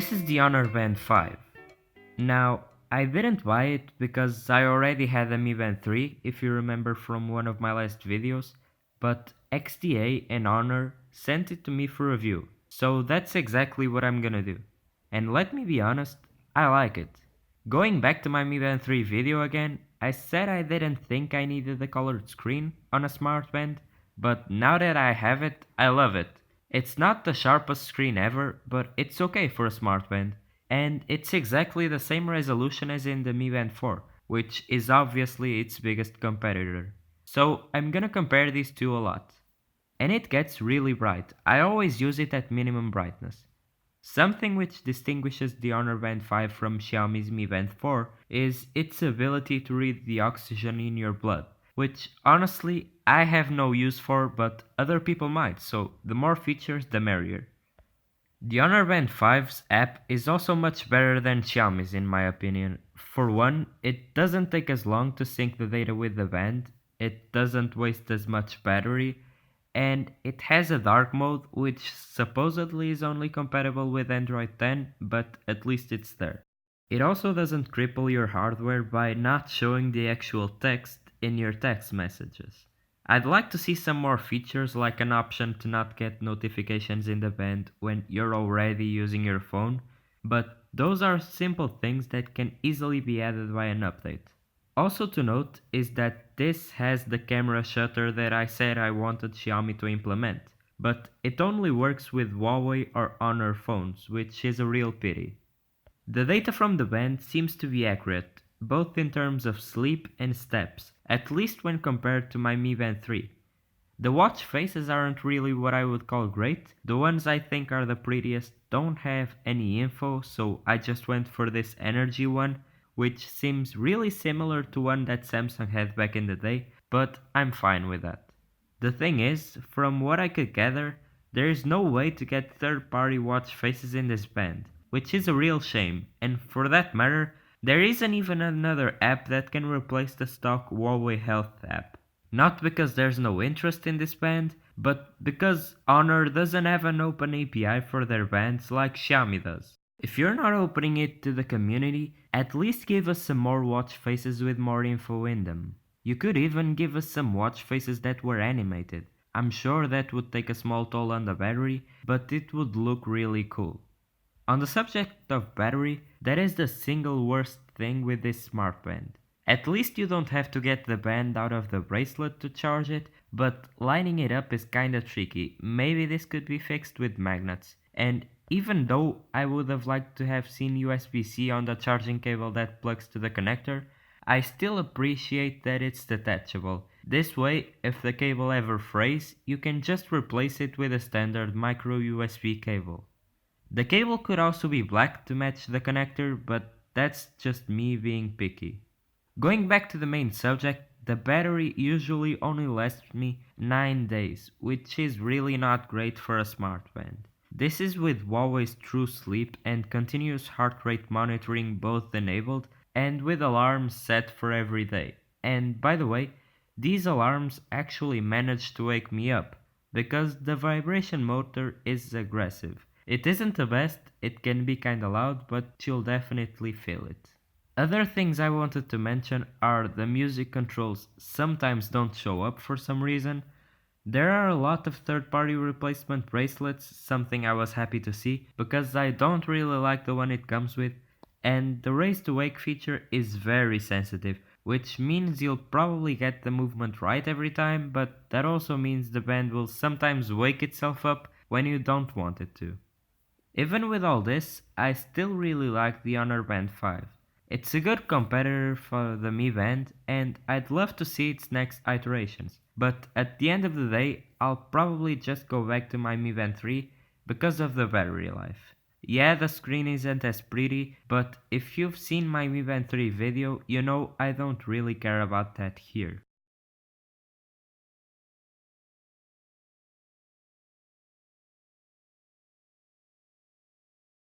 This is the Honor Band 5. Now, I didn't buy it because I already had a Mi Band 3, if you remember from one of my last videos, but XDA and Honor sent it to me for review, so that's exactly what I'm gonna do. And let me be honest, I like it. Going back to my Mi Band 3 video again, I said I didn't think I needed a colored screen on a smart band, but now that I have it, I love it. It's not the sharpest screen ever, but it's okay for a smart band. And it's exactly the same resolution as in the Mi Band 4, which is obviously its biggest competitor. So I'm gonna compare these two a lot. And it gets really bright. I always use it at minimum brightness. Something which distinguishes the Honor Band 5 from Xiaomi's Mi Band 4 is its ability to read the oxygen in your blood, which honestly I have no use for, but other people might, so the more features the merrier. The Honor Band 5's app is also much better than Xiaomi's in my opinion. For one, it doesn't take as long to sync the data with the band, it doesn't waste as much battery, and it has a dark mode which supposedly is only compatible with Android 10, but at least it's there. It also doesn't cripple your hardware by not showing the actual text in your text messages. I'd like to see some more features like an option to not get notifications in the band when you're already using your phone, but those are simple things that can easily be added by an update. Also to note is that this has the camera shutter that I said I wanted Xiaomi to implement, but it only works with Huawei or Honor phones, which is a real pity. The data from the band seems to be accurate, both in terms of sleep and steps, at least when compared to my Mi Band 3. The watch faces aren't really what I would call great, the ones I think are the prettiest don't have any info, so I just went for this energy one, which seems really similar to one that Samsung had back in the day, but I'm fine with that. The thing is, from what I could gather, there is no way to get third-party watch faces in this band, which is a real shame, and for that matter, there isn't even another app that can replace the stock Huawei Health app. Not because there's no interest in this band, but because Honor doesn't have an open API for their bands like Xiaomi does. If you're not opening it to the community, at least give us some more watch faces with more info in them. You could even give us some watch faces that were animated. I'm sure that would take a small toll on the battery, but it would look really cool. On the subject of battery, that is the single worst thing with this smartband. At least you don't have to get the band out of the bracelet to charge it, but lining it up is kinda tricky. Maybe this could be fixed with magnets. And even though I would have liked to have seen USB-C on the charging cable that plugs to the connector, I still appreciate that it's detachable. This way, if the cable ever frays, you can just replace it with a standard micro USB cable. The cable could also be black to match the connector, but that's just me being picky. Going back to the main subject, the battery usually only lasts me 9 days, which is really not great for a smartband. This is with Huawei's True Sleep and continuous heart rate monitoring both enabled and with alarms set for every day. And by the way, these alarms actually manage to wake me up, because the vibration motor is aggressive. It isn't the best, it can be kinda loud, but you'll definitely feel it. Other things I wanted to mention are the music controls sometimes don't show up for some reason. There are a lot of third-party replacement bracelets, something I was happy to see, because I don't really like the one it comes with, and the raise to wake feature is very sensitive, which means you'll probably get the movement right every time, but that also means the band will sometimes wake itself up when you don't want it to. Even with all this, I still really like the Honor Band 5. It's a good competitor for the Mi Band, and I'd love to see its next iterations. But at the end of the day, I'll probably just go back to my Mi Band 3 because of the battery life. Yeah, the screen isn't as pretty, but if you've seen my Mi Band 3 video, you know I don't really care about that here.